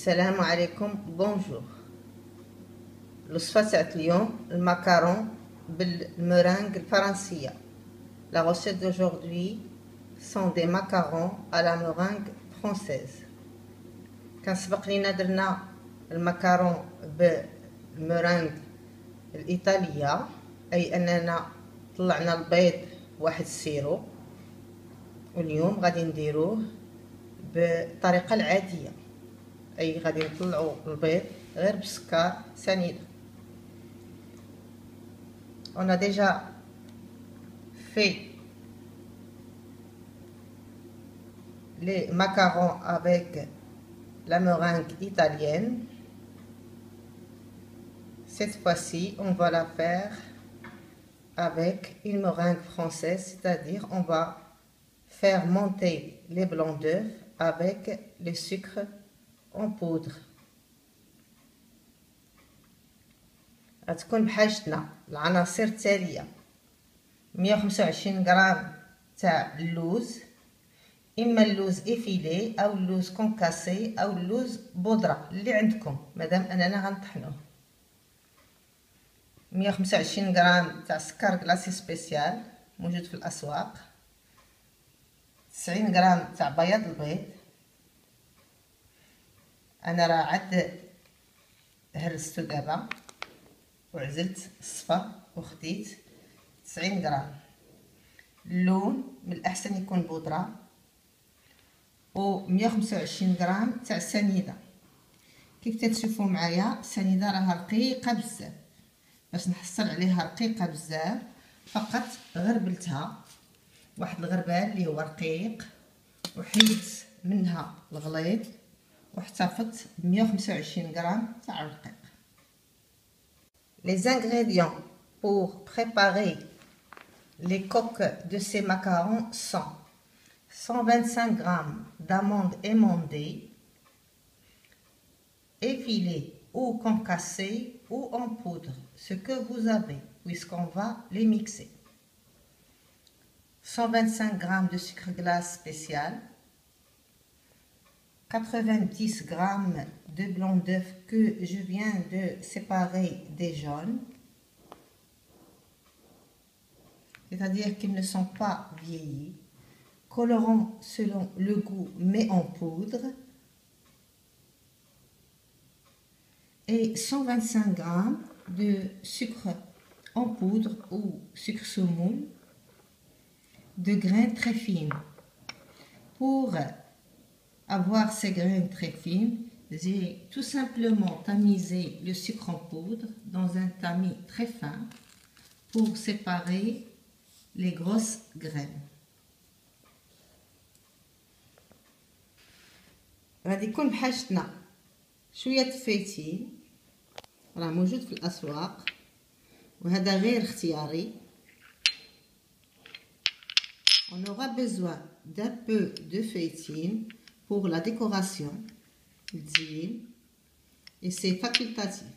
السلام عليكم. بونجور. الوصفة تاع اليوم الماكارون بالمرانغ الفرنسية. La recette d'aujourd'hui sont des macarons à la meringue française. كان سبق لينا درنا الماكارون بالمرانغ الإيطالية، أي أننا طلعنا البيض واحد السيرو، واليوم غادي نديروه بالطريقة العادية، أي غادي نطلعو البيض غير بالسكر سنيدة. On a déjà fait les macarons avec la meringue italienne. Cette fois-ci, on va la faire avec une meringue française, c'est-à-dire on va faire monter les blancs d'œufs avec le sucre en poudre. غتكون بحاجتنا العناصر التالية: 125 غرام تاع اللوز، اما اللوز افيلي او اللوز كونكاسي او اللوز بودرة اللي عندكم، مادام اننا غنطحنوه. 125 غرام تاع سكر كلاصي سبيسيال موجود في الاسواق. 90 غرام تاع بياض البيض، انا راه عاد هرستو دابا وعزلت الصفر وخديت 90 غرام. اللون من الاحسن يكون بودره، و 125 غرام تاع سنيده. كيف تشوفوا معايا السنيده راها رقيقه بزاف، باش نحصل عليها رقيقه بزاف فقط غربلتها واحد الغربال اللي هو رقيق، وحيدت منها الغليظ واحتفظت ب 125 غرام تاع الرقيق. Les ingrédients pour préparer les coques de ces macarons sont 125 g d'amandes émondées, effilées ou concassées ou en poudre, ce que vous avez, puisqu'on va les mixer. 125 g de sucre glace spécial, 90 g de blanc d'œuf que je viens de séparer des jaunes, c'est-à-dire qu'ils ne sont pas vieillis, colorant selon le goût mais en poudre, et 125 g de sucre en poudre ou sucre semoule de graines très fines. Pour avoir ces graines très fines, j'ai tout simplement tamisé le sucre en poudre dans un tamis très fin pour séparer les grosses graines. غادي يكون بحاجتنا شويه فيتين، راه موجود في الاسواق وهذا غير اختياري. On aura besoin d'un peu de feuilletine pour la décoration, et c'est facultatif.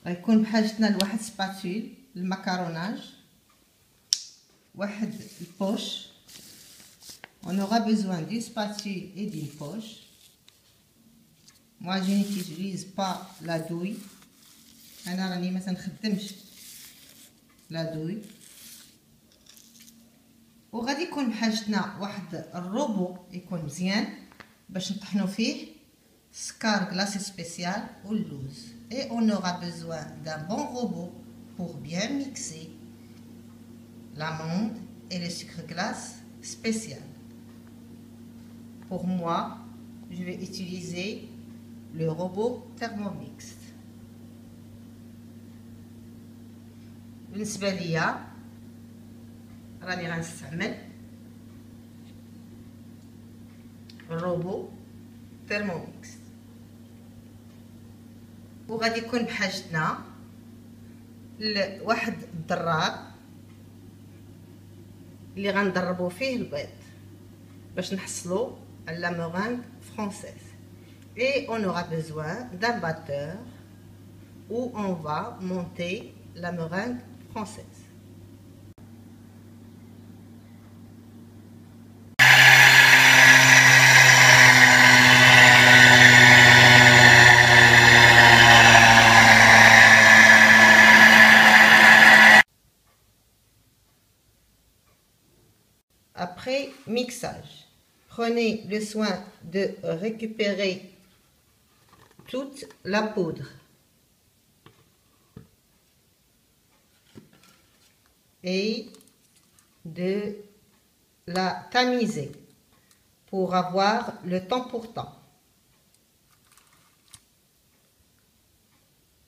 غيكون بحاجتنا لواحد سباتول للمكروناج، واحد البوش. On aura besoin d'une spatule et d'une poche. Moi je n'utilise pas la douille، انا راني ما تنخدمش لا دوي. وغادي يكون بحاجتنا واحد الروبو يكون مزيان باش نطحنو فيه سكر كلاصي سبيسيال واللوز. Et on aura besoin d'un bon robot pour bien mixer l'amande et le sucre glace spécial. Pour moi, je vais utiliser le robot Thermomix. بالنسبة ليا راني غنستعمل الروبو ثيرموميكس. وغادي يكون بحاجتنا لواحد الدراب اللي غندربو فيه البيض باش نحصلو على لا مورانغ فرونسيز. Et on aura besoin d'un batteur où on va monter la meringue française. après mixage. Prenez le soin de récupérer toute la poudre et de la tamiser pour avoir le temps pour temps.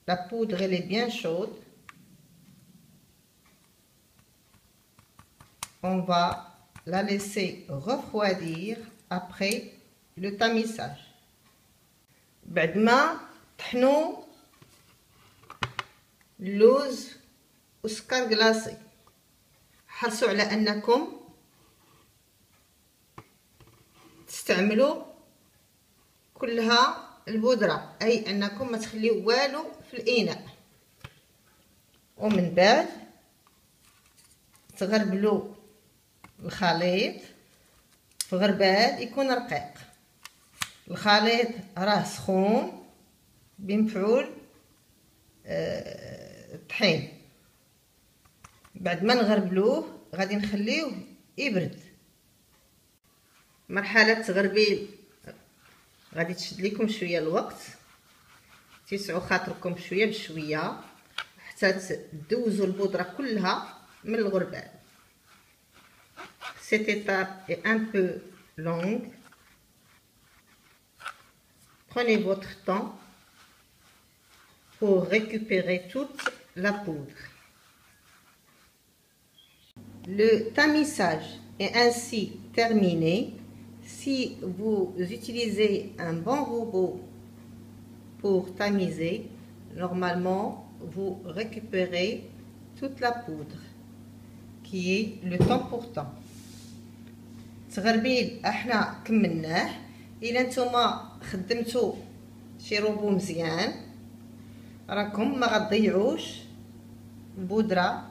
La poudre, elle est bien chaude. On va la laisser refroidir après le tamisage. بعد ما طحنوا اللوز والسكر كلاصي، حرصوا على انكم تستعملوا كلها البودره، اي انكم ما تخليو والو في الاناء. ومن بعد تغربلوا الخليط في غربال يكون رقيق. الخليط راه سخون بمفعول الطحين. بعد ما نغربلوه غادي نخليوه يبرد. مرحله تغربيل غادي تشد لكم شويه الوقت، تسعوا خاطركم شويه بشويه حتى تدوزوا البودره كلها من الغربال. Cette étape est un peu longue. Prenez votre temps pour récupérer toute la poudre. Le tamisage est ainsi terminé. Si vous utilisez un bon robot pour tamiser, normalement vous récupérez toute la poudre qui est le temps pour temps. تغربيل احنا كملناه. الا نتوما خدمتو شي روبو مزيان راكم ما غتضيعوش البودره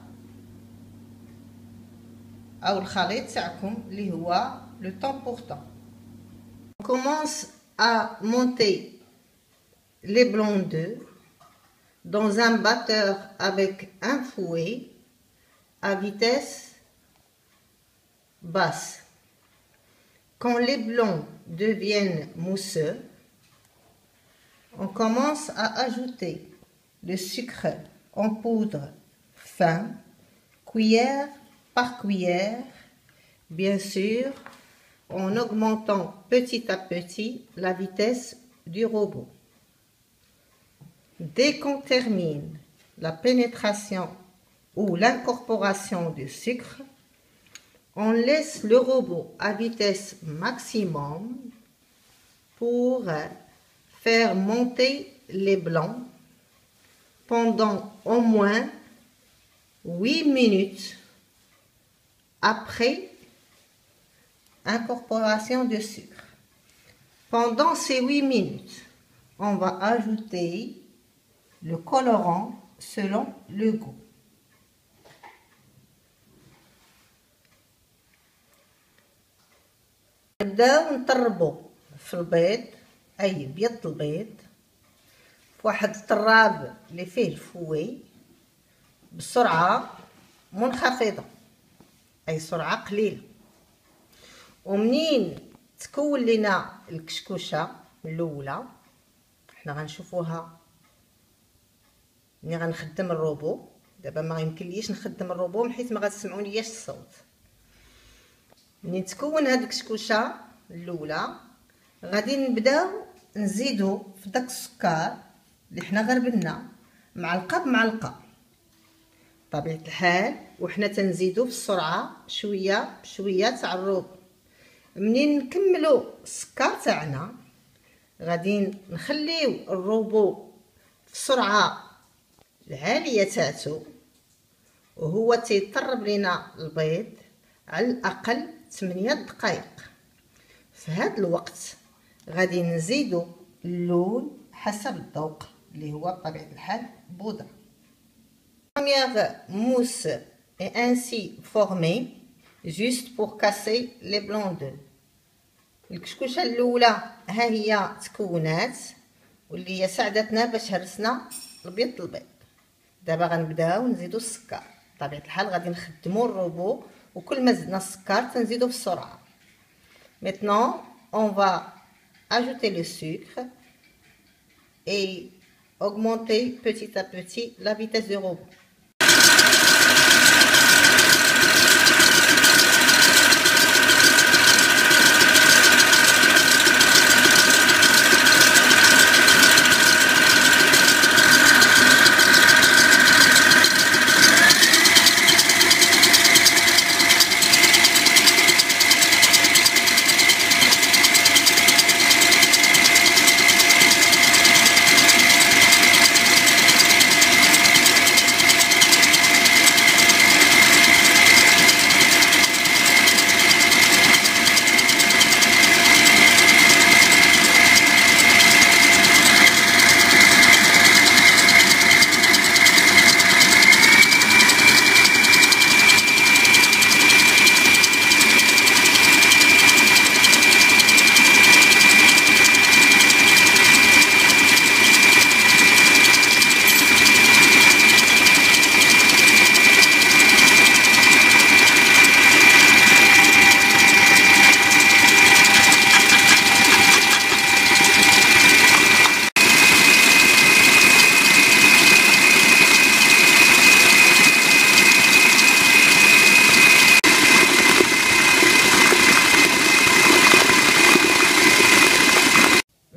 او الخليط تاعكم اللي هو le temps pour temps. On commence à monter les blancs d'œufs dans un batteur avec un fouet à vitesse basse. Quand les blancs deviennent mousseux, on commence à ajouter le sucre en poudre fin, cuillère par cuillère, bien sûr, en augmentant petit à petit la vitesse du robot. Dès qu'on termine la pénétration ou l'incorporation du sucre, on laisse le robot à vitesse maximum pour faire monter les blancs pendant au moins 8 minutes après incorporation de sucre. Pendant ces 8 minutes, on va ajouter le colorant selon le goût. نبداو نطربو في البيض، اي بيض البيض في واحد الطراب اللي فيه الفوي بسرعه منخفضه، اي سرعه قليله. ومنين تكون لنا الكشكوشه الاولى حنا غنشوفوها ملي غنخدم الروبو. دابا ما يمكنليش نخدم الروبو حيت ما غتسمعونياش الصوت. منين تكون هاد الكشكوشه الاولى غادي نبداو نزيدو في داك السكر اللي حنا غربلنا معلقه بمعلقه بطبيعه الحال، وحنا تنزيدو في السرعه شويه بشويه تاع الروبو. منين نكملو السكر تاعنا غادي نخليو الروبو في السرعه العاليه تاعتو، وهو تيطرب لينا البيض على الاقل 8 دقائق. في هذا الوقت غادي نزيدو اللون حسب الذوق اللي هو بطبيعه الحال بودره. Première mousse est ainsi formée juste pour casser les blancs d'œufs. الكشكوشه الاولى ها هي تكونات واللي هي ساعدتنا باش هرسنا البيض. دابا غنبداو نزيدو السكر. بطبيعه الحال غادي نخدمو الروبو وكل ما زدنا السكر تنزيدو بالسرعه. Maintenant on va ajouter le sucre et augmenter petit à petit la vitesse du robot.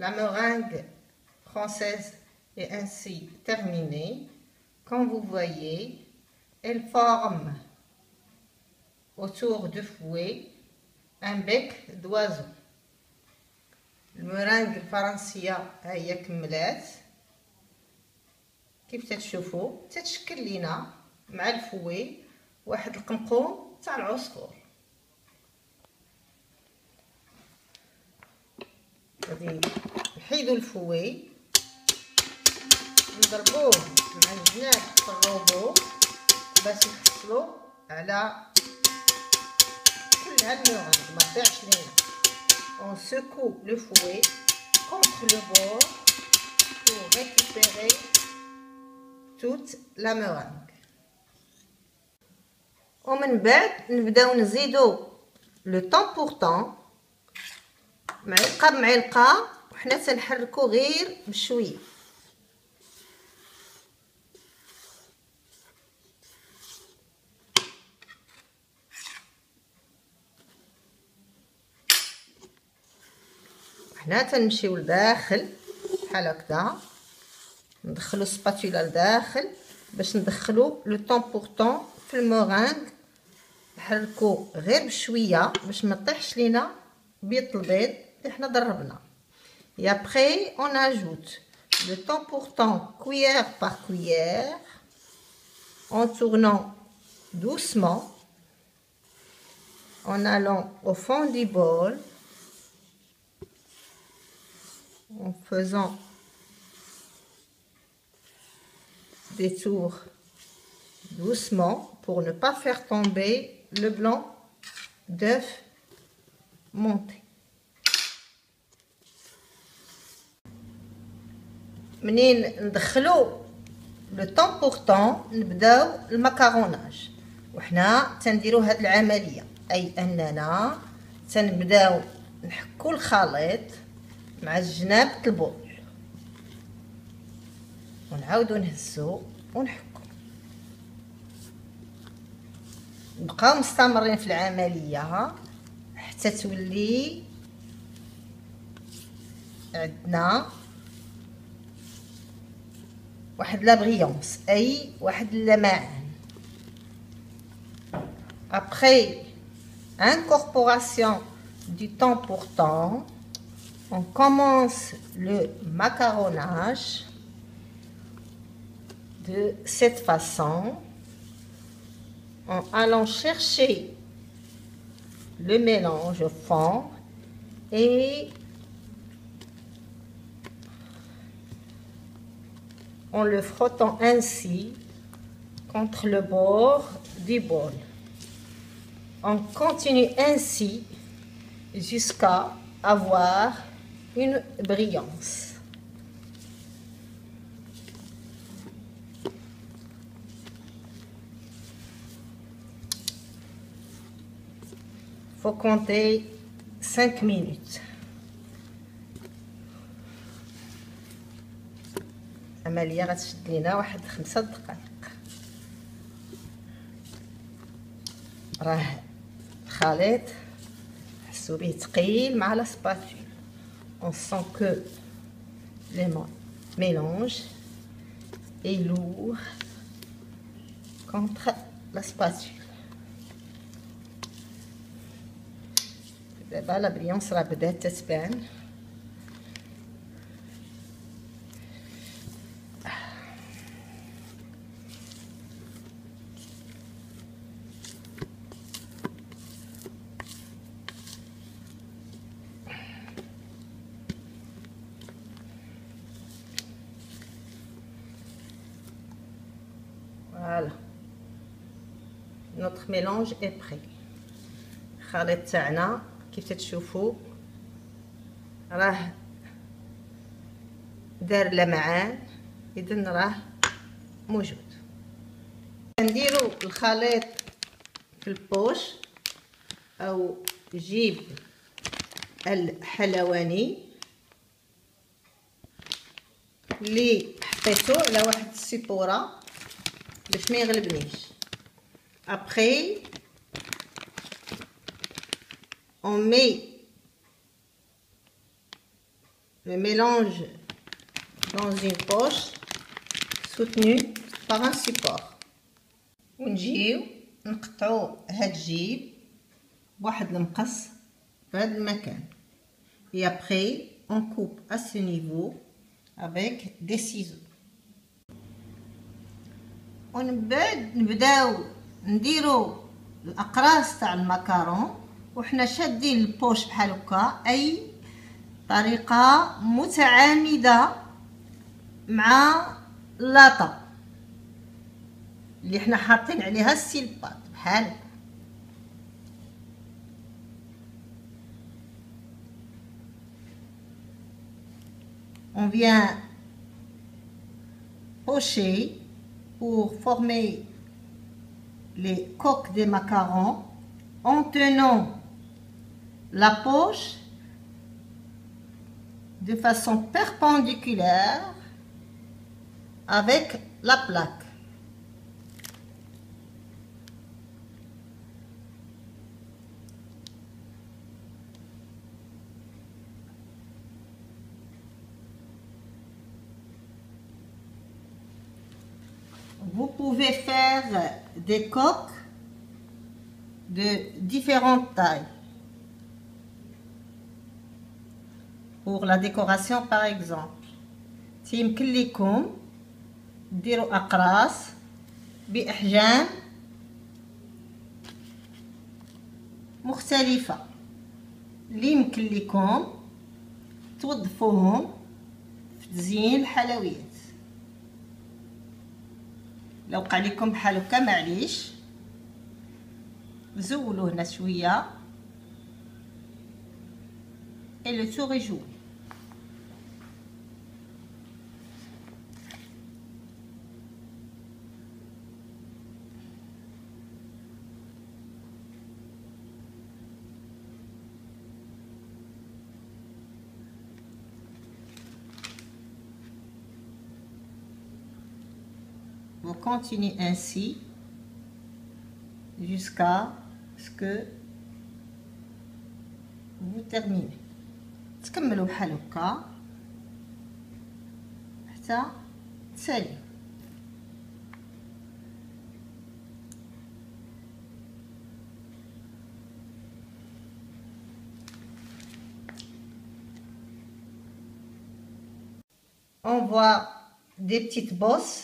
La meringue française est ainsi terminée. Comme vous voyez, elle forme autour du fouet un bec d'oiseau. المرانج الفرنسية هي كملات كيف تتشوفوا تتشكل لينا مع الفوي واحد القمقوم تاع العصفور. غادي نحيدو الفوي نضربوه مع الجناب في الروبو باش نحصلو على كل هاد المرانج ما تضيعش لينا. On secoue le fouet contre le bord pour récupérer toute la meringue. ومن بعد نبداو نزيدو لو طون بور طون معلقه بمعلقه وحنا تنحركو غير بشويه. حنا تنمشيو لداخل بحال هكذا ندخلو سباتولا لداخل باش ندخلو لو طون بور طون في المورانغ. نحركو غير بشويه باش ما طيحش لينا بيض البيض اللي حنا ضربنا. Et après on ajoute le temps pour temps cuillère par cuillère en tournant doucement, en allant au fond du bol, en faisant des tours doucement pour ne pas faire tomber le blanc d'œuf monté. منين ندخلو لو طون بور طون نبداو المكروناج وحنا تنديرو هاد العمليه، اي اننا تنبداو نحكو الخليط مع الجناب البول ونعاودو نهزو ونحكو. نبقاو مستمرين في العمليه حتى تولي عندنا واحد لا بريونس، اي واحد اللمعان. Après incorporation du temps pour temps, on commence le macaronnage de cette façon en allant chercher le mélange au fond et en le frottant ainsi contre le bord du bol. On continue ainsi jusqu'à avoir une brillance. faut compter 5 minutes. عملية غتشد لينا واحد 5 دقائق. راه الخليط حسوا به ثقيل مع لا سباتول. On sent que le mélange est lourd contre la spatule. دابا لا بريونس راه بدات تتبان. Voilà, notre mélange est prêt. الخليط تاعنا كيف تشوفوا راه دار لمعان، اذا راه موجود. نديروا الخليط في البوش او جيب الحلواني اللي حطيتو على واحد السيبوره باش ما يغلبنيش. Après on met le mélange dans une poche soutenue par un support. ونجيو نقطعو هاد الجيب بواحد المقص بهاد المكان. Et après on coupe à ce niveau avec des ciseaux. ومن بعد نبداو نديرو الاقراص تاع المكرون وحنا شادين البوش بحال هكا، اي طريقه متعامده مع اللاطه اللي حنا حاطين عليها السيلبات بحال هكا. On vient pocher pour former les coques des macarons en tenant la poche de façon perpendiculaire avec la plaque. Vous pouvez faire des coques de différentes tailles. Pour la décoration par exemple. يمكن لكم ديروا أقراص بأحجام مختلفة اللي يمكن لكم توظفوهم في تزيين الحلويات. لو وقع لكم بحال هكا معليش، زولوه هنا شويه et le tour est joué. Vous continuez ainsi jusqu'à ce que vous terminez. تكملوا بحال هكا حتى تساليو. On voit des petites bosses.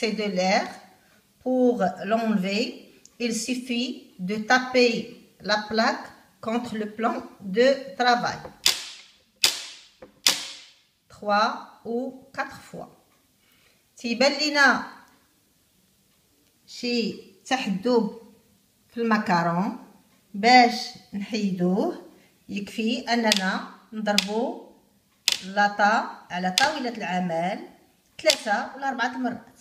C'est de l'air. Pour l'enlever, il suffit de taper la plaque contre le plan de travail 3 ou 4 fois. تيبان لينا شي تحدب في المكرون، باش نحيدوه يكفي اننا نضربو اللاطه على طاولة العمل 3 ولا 4 مرات.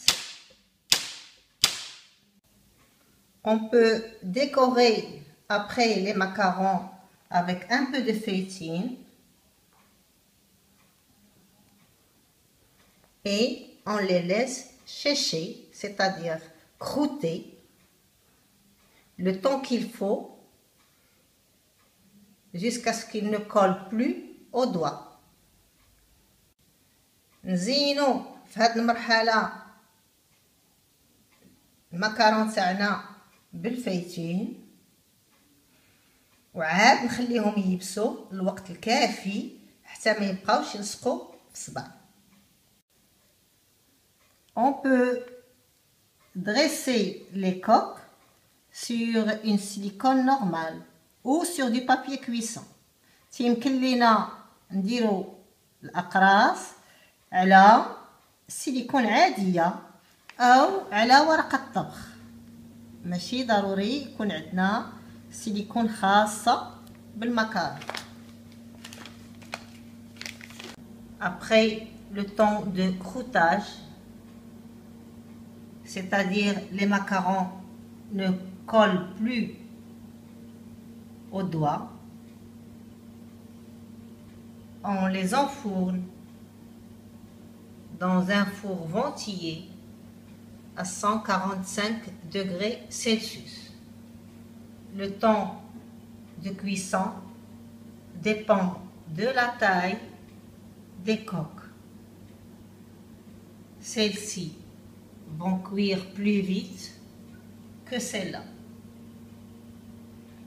On peut décorer Après les macarons avec un peu de feuilletine. Et on les laisse sécher, c'est-à-dire croûter, le temps qu'il faut jusqu'à ce qu'ils ne collent plus aux doigts. نزينو في هذه المرحلة المكرون تاعنا بالفيتين وعاد نخليهم يبسوا الوقت الكافي حتى ما يبقاوش يلصقوا في الصباع. On peut dresser les coques sur une silicone normale ou sur du papier cuisson. يمكن لينا نديرو الأقراص على سيليكون عادية أو على ورقة طبخ. ماشي ضروري يكون عندنا سيليكون خاصة بالمكرونة. Après le temps de croûtage, c'est-à-dire les macarons ne collent plus aux doigts, on les enfourne dans un four ventillé à 145 degrés Celsius. Le temps de cuisson dépend de la taille des coques. Celles-ci vont cuire plus vite que celles-là.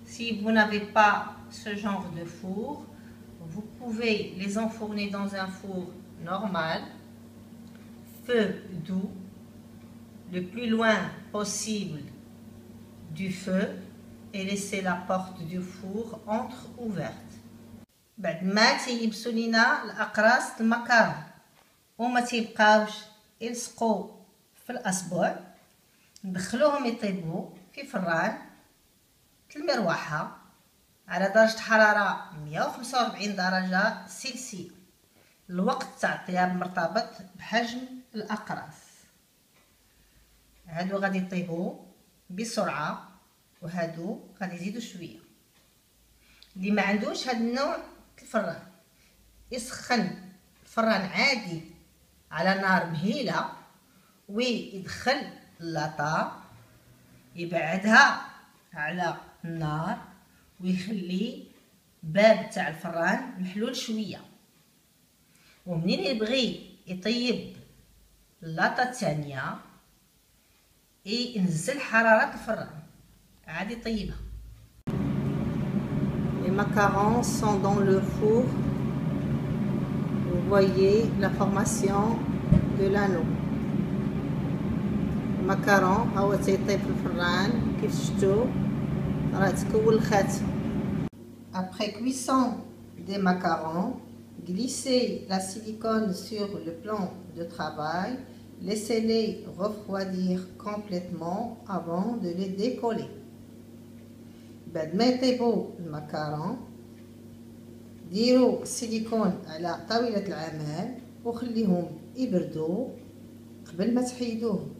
Si vous n'avez pas ce genre de four, vous pouvez les enfourner dans un four normal, feu doux, le plus loin possible du feu et laisser la porte du four entre-ouverte. بعد ما تيبسوا لينا الأقراص المكرونة وما تيبقاوش يلصقوا في الأصبع، ندخلوهم يطيبوا في فران المروحة على درجة حرارة 145 درجة سلسية. الوقت تاع الطياب مرتبط بحجم الأقراص. هادو غادي يطيبوا بسرعة وهادو غادي يزيدوا شوية. اللي ما عندوش هاد النوع الفران يسخن الفران عادي على نار مهيلة ويدخل اللاطا يبعدها على النار ويخلي باب تاع الفران محلول شويه، ومنين يبغي يطيب اللاطه الثانيه ينزل حراره الفران عاد يطيبها. Les macarons sont dans le four. Vous voyez la formation de l'anneau. المكرون هو تيطيب في الفران كيف شفتوا راه تكون الخاتم. Après cuisson des macarons, glissez la silicone sur le plan de travail, laissez-les refroidir complètement avant de les décoller. بعد ما يطيبوا المكرون ديروا السيليكون على طاولة العمل وخليهم يبردوا قبل ما تحيدوهم.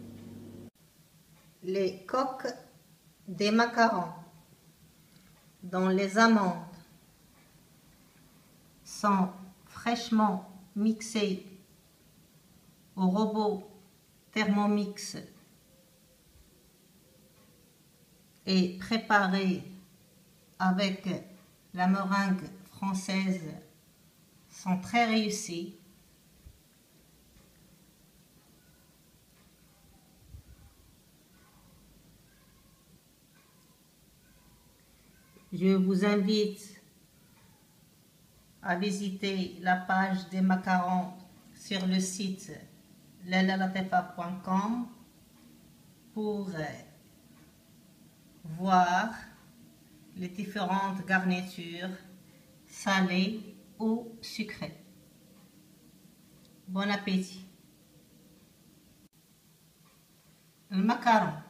Les coques des macarons dont les amandes sont fraîchement mixées au robot Thermomix et préparées avec la meringue française sont très réussies. Je vous invite à visiter la page des macarons sur le site lalalatefa.com pour voir les différentes garnitures salées ou sucrées. Bon appétit. المكرون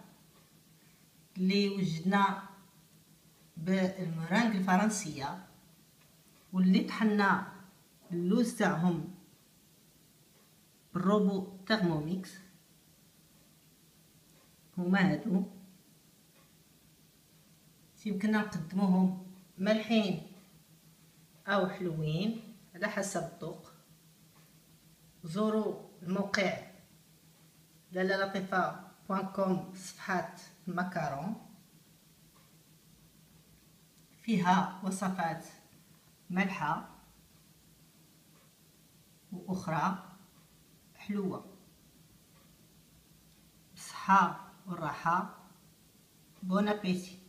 اللي وجدنا بالمرانج الفرنسية واللي طحنا اللوز تاعهم بالروبو تيرموميكس هما هادو يمكننا نقدموهم مالحين أو حلوين على حسب الذوق. زوروا الموقع lalalaطيفة.com صفحة المكرون، فيها وصفات مالحة وأخرى حلوة. بالصحة والراحة. بون أبيتي.